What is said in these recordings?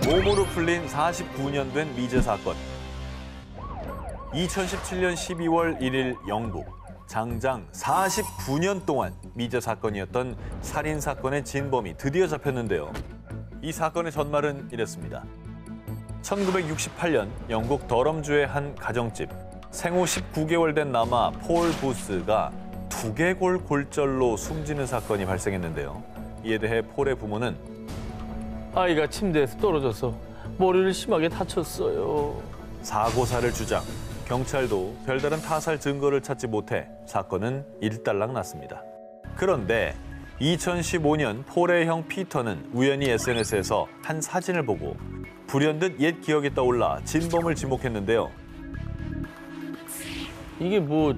모모로 풀린 49년 된 미제 사건. 2017년 12월 1일 영국. 장장 49년 동안 미제 사건이었던 살인 사건의 진범이 드디어 잡혔는데요. 이 사건의 전말은 이랬습니다. 1968년 영국 더럼주의 한 가정집. 생후 19개월 된 남아 폴 부스가 두개골 골절로 숨지는 사건이 발생했는데요. 이에 대해 폴의 부모는 아이가 침대에서 떨어져서 머리를 심하게 다쳤어요. 사고사를 주장. 경찰도 별다른 타살 증거를 찾지 못해 사건은 일단락 났습니다. 그런데 2015년 폴의 형 피터는 우연히 SNS에서 한 사진을 보고 불현듯 옛 기억이 떠올라 진범을 지목했는데요. 이게 뭐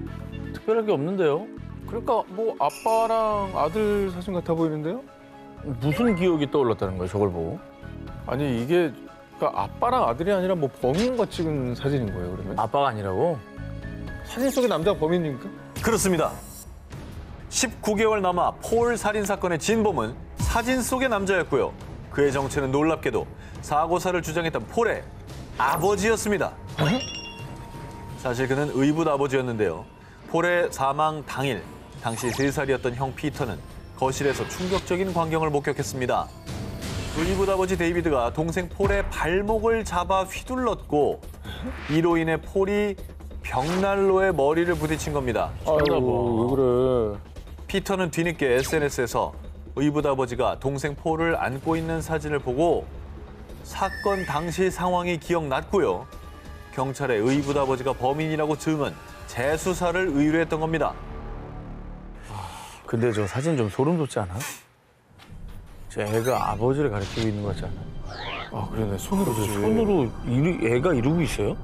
특별할 게 없는데요? 그러니까 뭐 아빠랑 아들 사진 같아 보이는데요? 무슨 기억이 떠올랐다는 거예요, 저걸 보고? 아니 이게 그러니까 아빠랑 아들이 아니라 뭐 범인과 찍은 사진인 거예요, 그러면? 아빠가 아니라고? 사진 속의 남자가 범인입니까? 그렇습니다. 19개월 남아 폴 살인 사건의 진범은 사진 속의 남자였고요. 그의 정체는 놀랍게도 사고사를 주장했던 폴의 아버지였습니다. 사실 그는 의붓 아버지였는데요. 폴의 사망 당일, 당시 3살이었던 형 피터는 거실에서 충격적인 광경을 목격했습니다. 의붓 아버지 데이비드가 동생 폴의 발목을 잡아 휘둘렀고 이로 인해 폴이 벽난로에 머리를 부딪힌 겁니다. 아이고, 왜 그래? 피터는 뒤늦게 SNS에서 의붓 아버지가 동생 폴을 안고 있는 사진을 보고 사건 당시 상황이 기억났고요. 경찰에 의붓 아버지가 범인이라고 증언, 재수사를 의뢰했던 겁니다. 근데 저 사진 좀 소름 돋지 않아? 제 애가 아버지를 가리키고 있는 거 같지 않아? 아 그러네, 손으로 그지. 손으로 애가 이러고 있어요?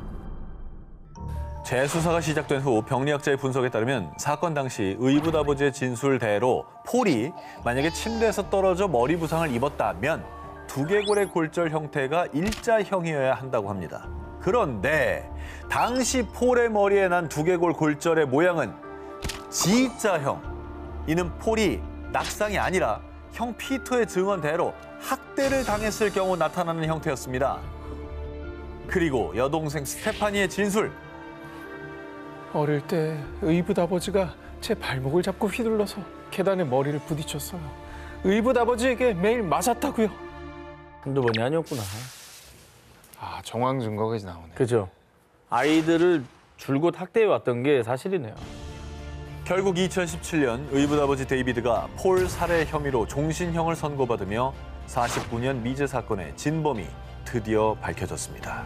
재수사가 시작된 후 병리학자의 분석에 따르면 사건 당시 의붓 아버지의 진술대로 폴이 만약에 침대에서 떨어져 머리 부상을 입었다면 두개골의 골절 형태가 일자형이어야 한다고 합니다. 그런데 당시 폴의 머리에 난 두개골 골절의 모양은 G자형. 이는 폴이 낙상이 아니라 형 피터의 증언대로 학대를 당했을 경우 나타나는 형태였습니다. 그리고 여동생 스테파니의 진술. 어릴 때 의붓 아버지가 제 발목을 잡고 휘둘러서 계단에 머리를 부딪혔어요. 의붓 아버지에게 매일 맞았다고요. 한두 번이 아니었구나. 아, 정황 증거가 이제 나오네. 그죠? 아이들을 줄곧 학대해 왔던 게 사실이네요. 결국 2017년 의붓 아버지 데이비드가 폴 살해 혐의로 종신형을 선고받으며 49년 미제 사건의 진범이 드디어 밝혀졌습니다.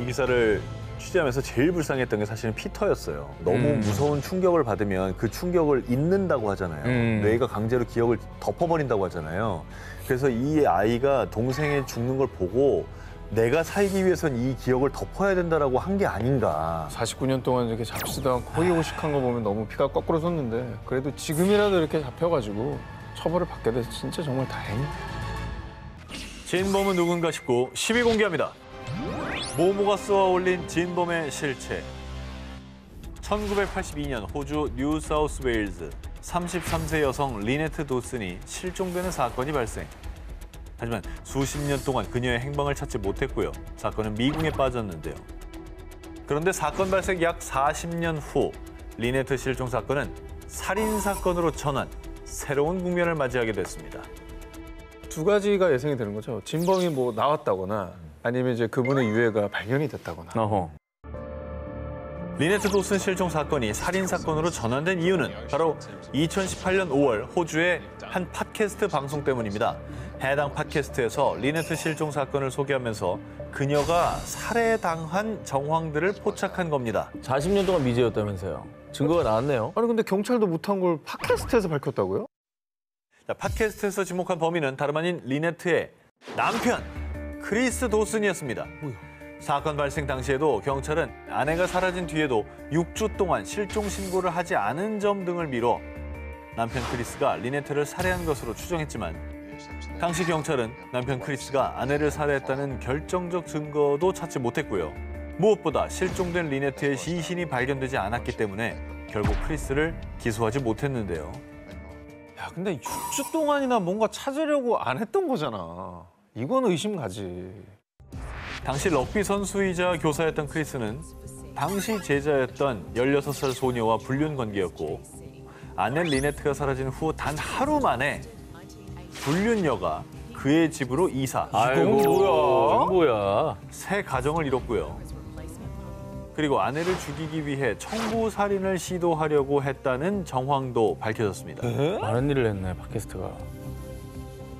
이 기사를 취재하면서 제일 불쌍했던 게 사실은 피터였어요. 너무 무서운 충격을 받으면 그 충격을 잊는다고 하잖아요. 뇌가 강제로 기억을 덮어버린다고 하잖아요. 그래서 이 아이가 동생이 죽는 걸 보고 내가 살기 위해선 이 기억을 덮어야 된다라고 한 게 아닌가. 49년 동안 이렇게 잡지도 않고 호의호식한 거 보면 너무 피가 거꾸로 솟는데 그래도 지금이라도 이렇게 잡혀가지고 처벌을 받게 돼서 진짜 정말 다행이다. 진범은 누군가 싶고 시비 공개합니다. 모모가 쏘아 올린 진범의 실체. 1982년 호주 뉴사우스웨일즈 33세 여성 리네트 도슨이 실종되는 사건이 발생. 하지만 수십 년 동안 그녀의 행방을 찾지 못했고요. 사건은 미궁에 빠졌는데요. 그런데 사건 발생 약 40년 후 리네트 실종 사건은 살인 사건으로 전환, 새로운 국면을 맞이하게 됐습니다. 두 가지가 예상이 되는 거죠. 진범이 뭐 나왔다거나 아니면 이제 그분의 유해가 발견이 됐다거나. 어허. 리네트 도슨 실종 사건이 살인 사건으로 전환된 이유는 바로 2018년 5월 호주의 한 팟캐스트 방송 때문입니다. 해당 팟캐스트에서 리네트 실종 사건을 소개하면서 그녀가 살해당한 정황들을 포착한 겁니다. 40년 동안 미제였다면서요. 증거가 나왔네요. 아니 근데 경찰도 못한 걸 팟캐스트에서 밝혔다고요? 자, 팟캐스트에서 지목한 범인은 다름 아닌 리네트의 남편 크리스 도슨이었습니다. 사건 발생 당시에도 경찰은 아내가 사라진 뒤에도 6주 동안 실종 신고를 하지 않은 점 등을 미뤄 남편 크리스가 리네트를 살해한 것으로 추정했지만 당시 경찰은 남편 크리스가 아내를 살해했다는 결정적 증거도 찾지 못했고요. 무엇보다 실종된 리네트의 시신이 발견되지 않았기 때문에 결국 크리스를 기소하지 못했는데요. 야, 근데 6주 동안이나 뭔가 찾으려고 안 했던 거잖아. 이건 의심 가지. 당시 럭비 선수이자 교사였던 크리스는 당시 제자였던 16살 소녀와 불륜 관계였고 아내 리네트가 사라진 후 단 하루 만에 불륜녀가 그의 집으로 이사. 아이고, 뭐야? 뭐야? 새 가정을 이뤘고요. 그리고 아내를 죽이기 위해 청부 살인을 시도하려고 했다는 정황도 밝혀졌습니다. 많은 일을 했네, 팟캐스트가.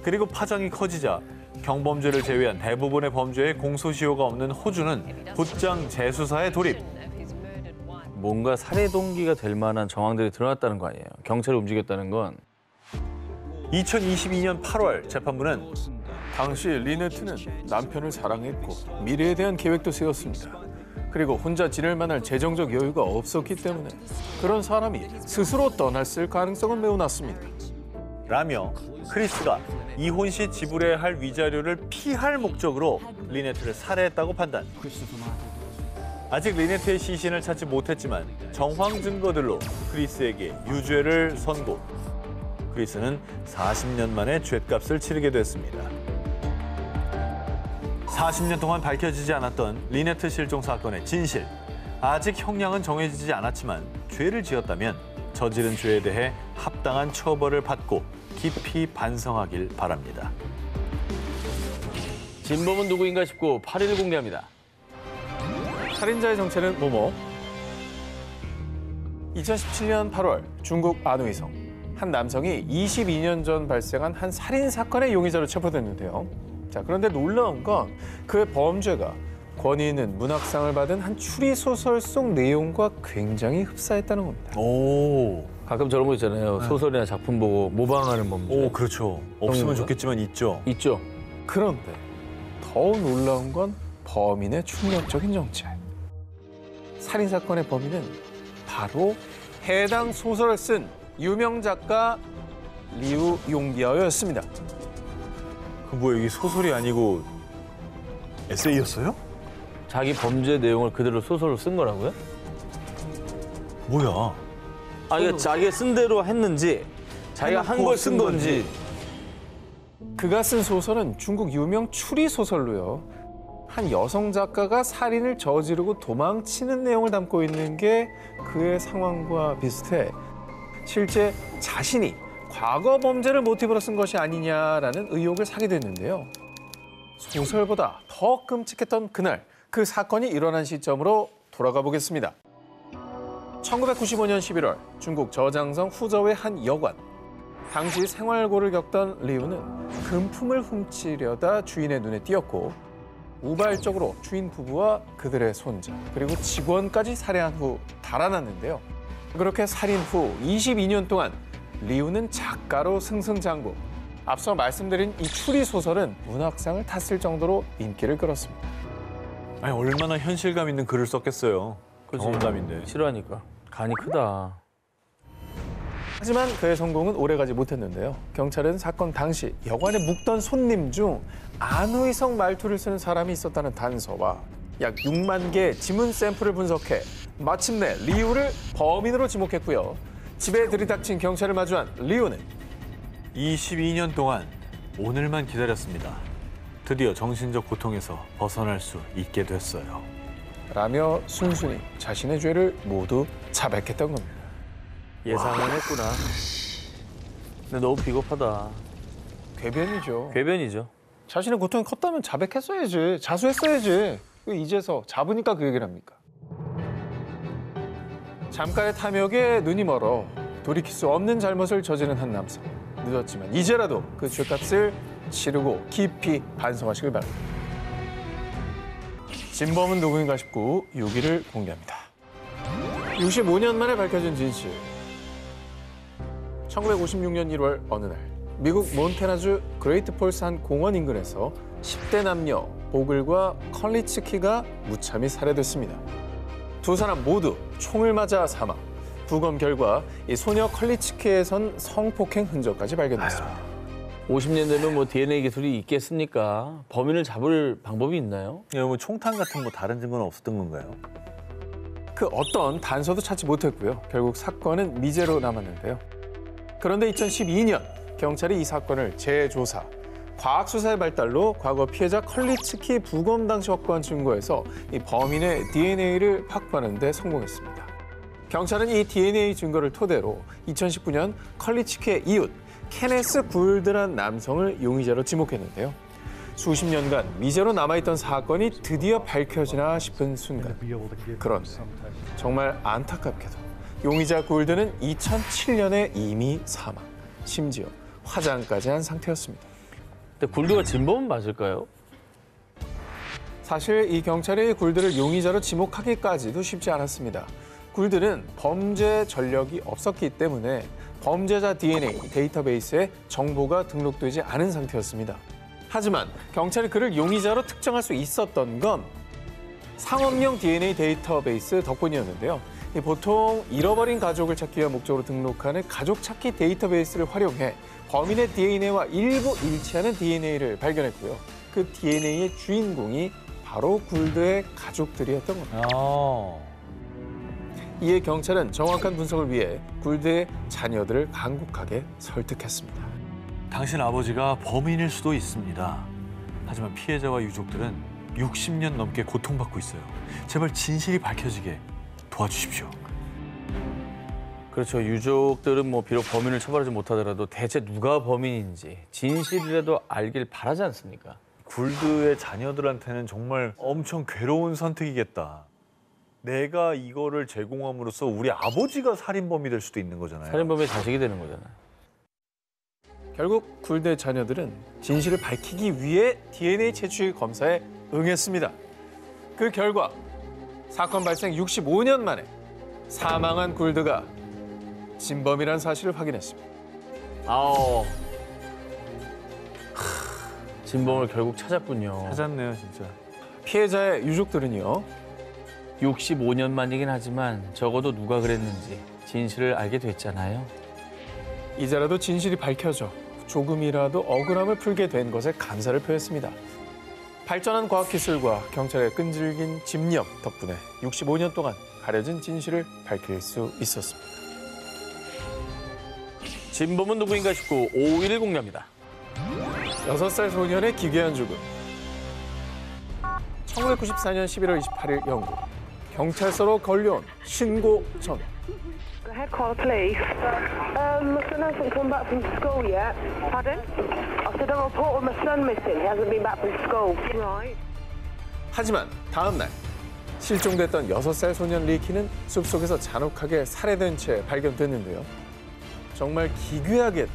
그리고 파장이 커지자 경범죄를 제외한 대부분의 범죄에 공소시효가 없는 호주는 곧장 재수사에 돌입. 뭔가 살해 동기가 될 만한 정황들이 드러났다는 거 아니에요. 경찰이 움직였다는 건. 2022년 8월 재판부는 당시 리네트는 남편을 사랑했고 미래에 대한 계획도 세웠습니다. 그리고 혼자 지낼 만한 재정적 여유가 없었기 때문에 그런 사람이 스스로 떠났을 가능성은 매우 낮습니다. 라며 크리스가 이혼 시 지불해야 할 위자료를 피할 목적으로 리네트를 살해했다고 판단. 아직 리네트의 시신을 찾지 못했지만 정황 증거들로 크리스에게 유죄를 선고. 크리스는 40년 만에 죗값을 치르게 됐습니다. 40년 동안 밝혀지지 않았던 리네트 실종 사건의 진실. 아직 형량은 정해지지 않았지만 죄를 지었다면 저지른 죄에 대해 합당한 처벌을 받고 깊이 반성하길 바랍니다. 진범은 누구인가 싶고 8일 공개합니다. 살인자의 정체는 뭐뭐? 2017년 8월 중국 안후이성 한 남성이 22년 전 발생한 한 살인 사건의 용의자로 체포됐는데요. 자, 그런데 놀라운 건 그의 범죄가 권위 있는 문학상을 받은 한 추리 소설 속 내용과 굉장히 흡사했다는 겁니다. 오, 가끔 저런 거 있잖아요. 소설이나 작품 보고 모방하는 범죄. 오 그렇죠. 없으면 좋겠지만 있죠. 있죠. 그런데 더 놀라운 건 범인의 충격적인 정체. 살인 사건의 범인은 바로 해당 소설을 쓴 유명 작가 리우 용비어였습니다. 그 뭐야 이게 소설이 아니고 에세이였어요? 자기 범죄 내용을 그대로 소설로 쓴 거라고요? 뭐야? 아, 이게 자기가 쓴 대로 했는지, 자기가 한 걸 쓴 건지. 그가 쓴 소설은 중국 유명 추리 소설로요. 한 여성 작가가 살인을 저지르고 도망치는 내용을 담고 있는 게 그의 상황과 비슷해 실제 자신이 과거 범죄를 모티브로 쓴 것이 아니냐라는 의혹을 사게 됐는데요. 소설보다 더 끔찍했던 그날, 그 사건이 일어난 시점으로 돌아가 보겠습니다. 1995년 11월 중국 저장성 후저우의 한 여관. 당시 생활고를 겪던 리우는 금품을 훔치려다 주인의 눈에 띄었고 우발적으로 주인 부부와 그들의 손자 그리고 직원까지 살해한 후 달아났는데요. 그렇게 살인 후 22년 동안 리우는 작가로 승승장구. 앞서 말씀드린 이 추리 소설은 문학상을 탔을 정도로 인기를 끌었습니다. 아니 얼마나 현실감 있는 글을 썼겠어요. 경험담인데. 싫어하니까. 간이 크다. 하지만 그의 성공은 오래가지 못했는데요. 경찰은 사건 당시 여관에 묵던 손님 중 안후이성 말투를 쓰는 사람이 있었다는 단서와 약 6만 개의 지문 샘플을 분석해 마침내 리우를 범인으로 지목했고요. 집에 들이닥친 경찰을 마주한 리우는 22년 동안 오늘만 기다렸습니다. 드디어 정신적 고통에서 벗어날 수 있게 됐어요. 라며 순순히 자신의 죄를 모두 자백했던 겁니다. 예상은 했구나. 근데 너무 비겁하다. 궤변이죠. 궤변이죠. 자신의 고통이 컸다면 자백했어야지. 자수했어야지. 왜 이제서 잡으니까 그 얘기를 합니까? 잠깐의 탐욕에 눈이 멀어 돌이킬 수 없는 잘못을 저지른 한 남성. 늦었지만 이제라도 그 죄값을 치르고 깊이 반성하시길 바랍니다. 진범은 누구인가 싶고 6일을 공개합니다. 65년 만에 밝혀진 진실. 1956년 1월 어느 날 미국 몬태나주 그레이트 폴스 한 공원 인근에서 10대 남녀 보글과 컬리츠키가 무참히 살해됐습니다. 두 사람 모두 총을 맞아 사망. 부검 결과 이 소녀 컬리츠키에선 성폭행 흔적까지 발견됐습니다. 50년 되면 뭐 DNA 기술이 있겠습니까? 범인을 잡을 방법이 있나요? 뭐 총탄 같은 뭐 다른 증거는 없었던 건가요? 그 어떤 단서도 찾지 못했고요. 결국 사건은 미제로 남았는데요. 그런데 2012년 경찰이 이 사건을 재조사, 과학수사의 발달로 과거 피해자 컬리츠키 부검 당시 확보한 증거에서 이 범인의 DNA를 확보하는 데 성공했습니다. 경찰은 이 DNA 증거를 토대로 2019년 컬리츠키의 이웃 케네스 굴드란 남성을 용의자로 지목했는데요. 수십 년간 미제로 남아있던 사건이 드디어 밝혀지나 싶은 순간. 그런데 정말 안타깝게도 용의자 굴드는 2007년에 이미 사망, 심지어 화장까지 한 상태였습니다. 근데 굴드가 진범은 맞을까요? 사실 이 경찰이 굴드를 용의자로 지목하기까지도 쉽지 않았습니다. 굴드는 범죄 전력이 없었기 때문에 범죄자 DNA 데이터베이스에 정보가 등록되지 않은 상태였습니다. 하지만 경찰이 그를 용의자로 특정할 수 있었던 건 상업용 DNA 데이터베이스 덕분이었는데요. 보통 잃어버린 가족을 찾기 위한 목적으로 등록하는 가족 찾기 데이터베이스를 활용해 범인의 DNA와 일부 일치하는 DNA를 발견했고요. 그 DNA의 주인공이 바로 굴드의 가족들이었던 겁니다. 이에 경찰은 정확한 분석을 위해 굴드의 자녀들을 간곡하게 설득했습니다. 당신 아버지가 범인일 수도 있습니다. 하지만 피해자와 유족들은 60년 넘게 고통받고 있어요. 제발 진실이 밝혀지게 도와주십시오. 그렇죠. 유족들은 뭐 비록 범인을 처벌하지 못하더라도 대체 누가 범인인지 진실이라도 알길 바라지 않습니까? 굴드의 자녀들한테는 정말 엄청 괴로운 선택이겠다. 내가 이거를 제공함으로써 우리 아버지가 살인범이 될 수도 있는 거잖아요. 살인범의 자식이 되는 거잖아요. 결국 굴드의 자녀들은 진실을 밝히기 위해 DNA 채취 검사에 응했습니다. 그 결과 사건 발생 65년 만에 사망한 굴드가 진범이라는 사실을 확인했습니다. 진범을 결국 찾았군요. 찾았네요, 진짜. 피해자의 유족들은요. 65년 만이긴 하지만 적어도 누가 그랬는지 진실을 알게 됐잖아요. 이제라도 진실이 밝혀져 조금이라도 억울함을 풀게 된 것에 감사를 표했습니다. 발전한 과학기술과 경찰의 끈질긴 집념 덕분에 65년 동안 가려진 진실을 밝힐 수 있었습니다. 진범은 누구인가 싶고 5일 공개합니다. 6살 소년의 기괴한 죽음. 1994년 11월 28일 영국. 경찰서로 걸려온 신고 전화. Go ahead, call the police. My son hasn't come back from school yet. Pardon? I said a report of my son missing. He hasn't been back from school. Right. 하지만 다음 날 실종됐던 6살 소년 리키는 숲속에서 잔혹하게 살해된 채 발견됐는데요. 정말 기괴하게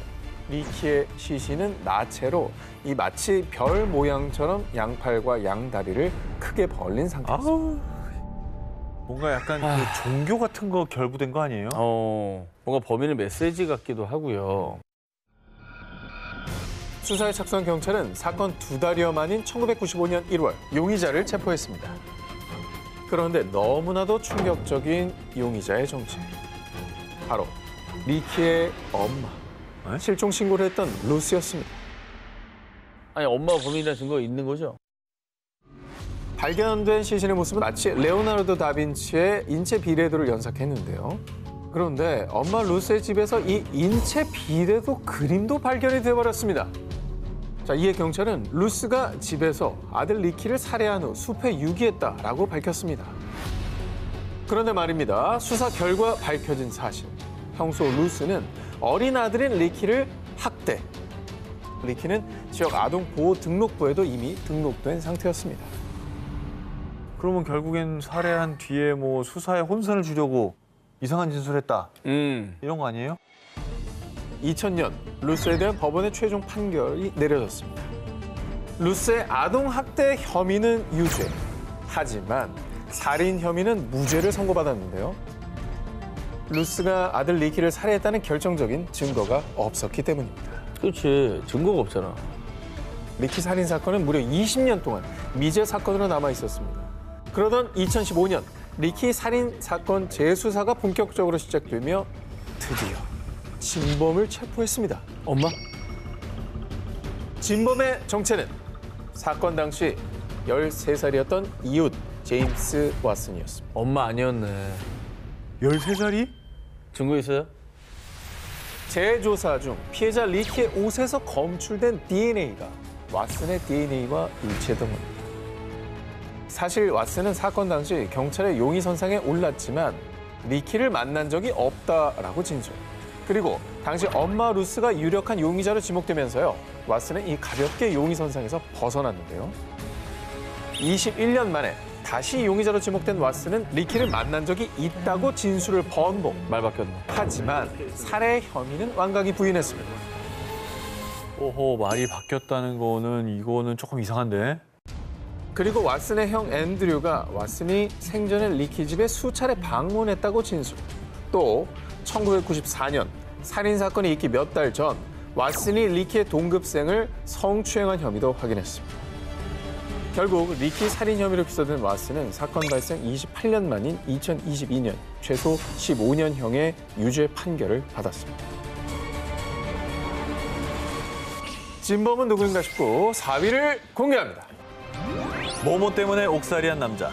리키의 시신은 나체로 이 마치 별 모양처럼 양팔과 양다리를 크게 벌린 상태였습니다. 뭔가 약간 그 종교 같은 거 결부된 거 아니에요? 뭔가 범인의 메시지 같기도 하고요. 수사에 착수한 경찰은 사건 2달여 만인 1995년 1월 용의자를 체포했습니다. 그런데 너무나도 충격적인 용의자의 정체. 바로 리키의 엄마. 실종 신고를 했던 루스였습니다. 아니 엄마가 범인이라는 증거가 있는 거죠? 발견된 시신의 모습은 마치 레오나르도 다빈치의 인체 비례도를 연상했는데요. 그런데 엄마 루스의 집에서 이 인체 비례도 그림도 발견이 되어버렸습니다. 자, 이에 경찰은 루스가 집에서 아들 리키를 살해한 후 숲에 유기했다라고 밝혔습니다. 그런데 말입니다. 수사 결과 밝혀진 사실. 평소 루스는 어린 아들인 리키를 학대. 리키는 지역 아동보호 등록부에도 이미 등록된 상태였습니다. 그러면 결국엔 살해한 뒤에 뭐 수사에 혼선을 주려고 이상한 진술했다. 이런 거 아니에요? 2000년 루스에 대한 법원의 최종 판결이 내려졌습니다. 루스의 아동 학대 혐의는 유죄. 하지만 살인 혐의는 무죄를 선고받았는데요. 루스가 아들 리키를 살해했다는 결정적인 증거가 없었기 때문입니다. 그렇지. 증거가 없잖아. 리키 살인 사건은 무려 20년 동안 미제 사건으로 남아 있었습니다. 그러던 2015년 리키 살인 사건 재수사가 본격적으로 시작되며 드디어 진범을 체포했습니다. 엄마? 진범의 정체는 사건 당시 13살이었던 이웃 제임스 왓슨이었습니다. 엄마 아니었네. 13살이? 증거 있어요? 재조사 중 피해자 리키의 옷에서 검출된 DNA가 왓슨의 DNA와 일치했던 겁니다. 사실 왓슨은 사건 당시 경찰의 용의 선상에 올랐지만 리키를 만난 적이 없다라고 진술. 그리고 당시 엄마 루스가 유력한 용의자로 지목되면서요. 왓슨은 이 가볍게 용의 선상에서 벗어났는데요. 21년 만에 다시 용의자로 지목된 왓슨은 리키를 만난 적이 있다고 진술을 번복. 말 바뀌었네. 하지만 살해 혐의는 완강히 부인했습니다. 오호, 말이 바뀌었다는 이거는 조금 이상한데? 그리고 왓슨의 형 앤드류가 왓슨이 생전에 리키 집에 수차례 방문했다고 진술. 또 1994년 살인 사건이 있기 몇 달 전 왓슨이 리키의 동급생을 성추행한 혐의도 확인했습니다. 결국 리키 살인 혐의로 기소된 왓슨은 사건 발생 28년 만인 2022년 최소 15년형의 유죄 판결을 받았습니다. 진범은 누구인가 싶고 4위를 공개합니다. 모모 때문에 옥살이한 남자.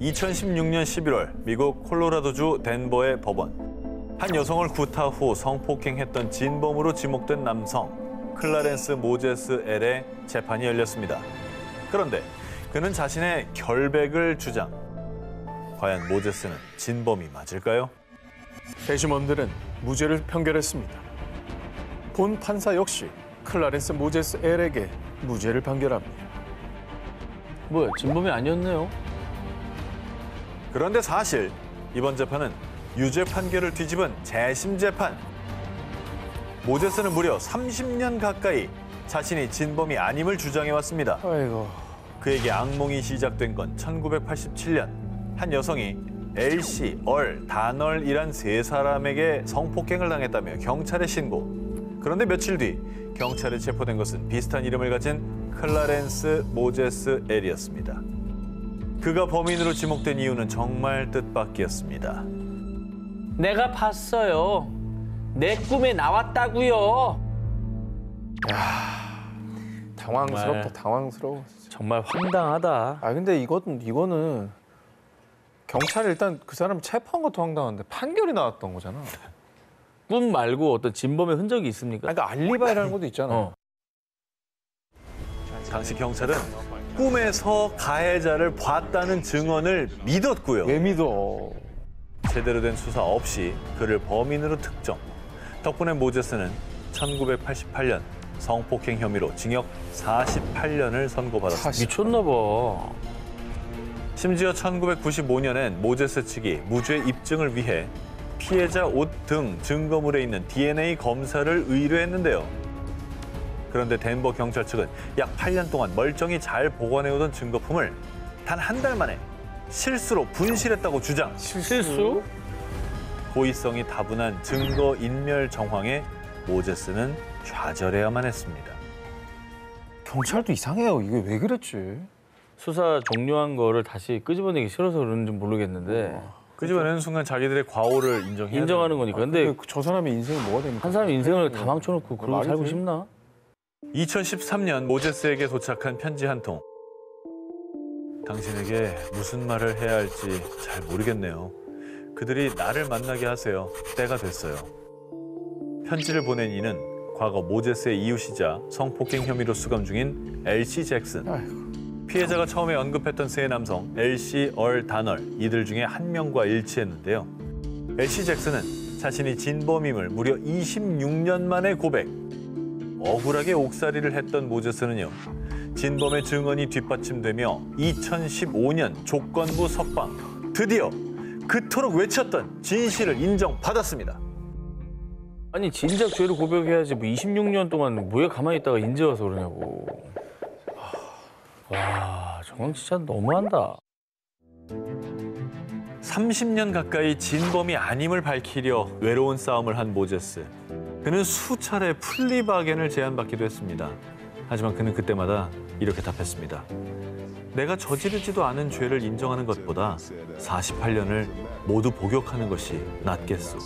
2016년 11월 미국 콜로라도주 덴버의 법원. 한 여성을 구타 후 성폭행했던 진범으로 지목된 남성 클라렌스 모제스 L의 재판이 열렸습니다. 그런데 그는 자신의 결백을 주장. 과연 모제스는 진범이 맞을까요? 배심원들은 무죄를 판결했습니다. 본 판사 역시 클라렌스 모제스 L에게 무죄를 판결합니다. 뭐야, 진범이 아니었네요. 그런데 사실 이번 재판은 유죄 판결을 뒤집은 재심 재판. 모제스는 무려 30년 가까이 자신이 진범이 아님을 주장해왔습니다. 아이고. 그에게 악몽이 시작된 건 1987년. 한 여성이 LC, 다널이란 세 사람에게 성폭행을 당했다며 경찰에 신고. 그런데 며칠 뒤 경찰에 체포된 것은 비슷한 이름을 가진 클라렌스 모제스 L이었습니다. 그가 범인으로 지목된 이유는 정말 뜻밖이었습니다. 내가 봤어요. 내 꿈에 나왔다고요. 당황스럽다, 정말. 당황스러워. 정말 황당하다. 아 근데 이거는 경찰이 일단 그 사람 체포한 것도 황당한데 판결이 나왔던 거잖아. 꿈 말고 어떤 진범의 흔적이 있습니까? 그러니까 알리바이라는 것도 있잖아. 당시 경찰은 꿈에서 가해자를 봤다는 증언을 믿었고요. 왜 믿어? 제대로 된 수사 없이 그를 범인으로 특정. 덕분에 모제스는 1988년 성폭행 혐의로 징역 48년을 선고받았습니다. 미쳤나 봐. 심지어 1995년엔 모제스 측이 무죄 입증을 위해 피해자 옷 등 증거물에 있는 DNA 검사를 의뢰했는데요. 그런데 덴버 경찰 측은 약 8년 동안 멀쩡히 잘 보관해오던 증거품을 단 한 달 만에 실수로 분실했다고 주장. 실수? 고의성이 다분한 증거 인멸 정황에 모제스는 좌절해야만 했습니다. 경찰도 이상해요. 이게 왜 그랬지? 수사 종료한 거를 다시 끄집어내기 싫어서 그런지 모르겠는데 끄집어내는 순간 자기들의 과오를 인정해야 인정하는 거니까. 근데 저 사람의 인생이 뭐가 됩니까? 한 사람의 인생을 다 망쳐놓고 그러고 말이 살고 돼? 싶나? 2013년 모제스에게 도착한 편지 한 통. 당신에게 무슨 말을 해야 할지 잘 모르겠네요. 그들이 나를 만나게 하세요. 때가 됐어요. 편지를 보낸 이는 과거 모제스의 이웃이자 성폭행 혐의로 수감 중인 LC 잭슨. 아이고. 피해자가 처음에 언급했던 세 남성 LC, 다널 이들 중에 한 명과 일치했는데요. LC 잭슨은 자신이 진범임을 무려 26년 만에 고백. 억울하게 옥살이를 했던 모제스는요. 진범의 증언이 뒷받침되며 2015년 조건부 석방. 드디어 그토록 외쳤던 진실을 인정받았습니다. 아니 진작 죄를 고백해야지 뭐 26년 동안 뭐에 가만히 있다가 인제 와서 그러냐고. 와 정말 진짜 너무한다. 30년 가까이 진범이 아님을 밝히려 외로운 싸움을 한 모제스. 그는 수차례 플리바겐을 제안받기도 했습니다. 하지만 그는 그때마다 이렇게 답했습니다. 내가 저지르지도 않은 죄를 인정하는 것보다 48년을 모두 복역하는 것이 낫겠소.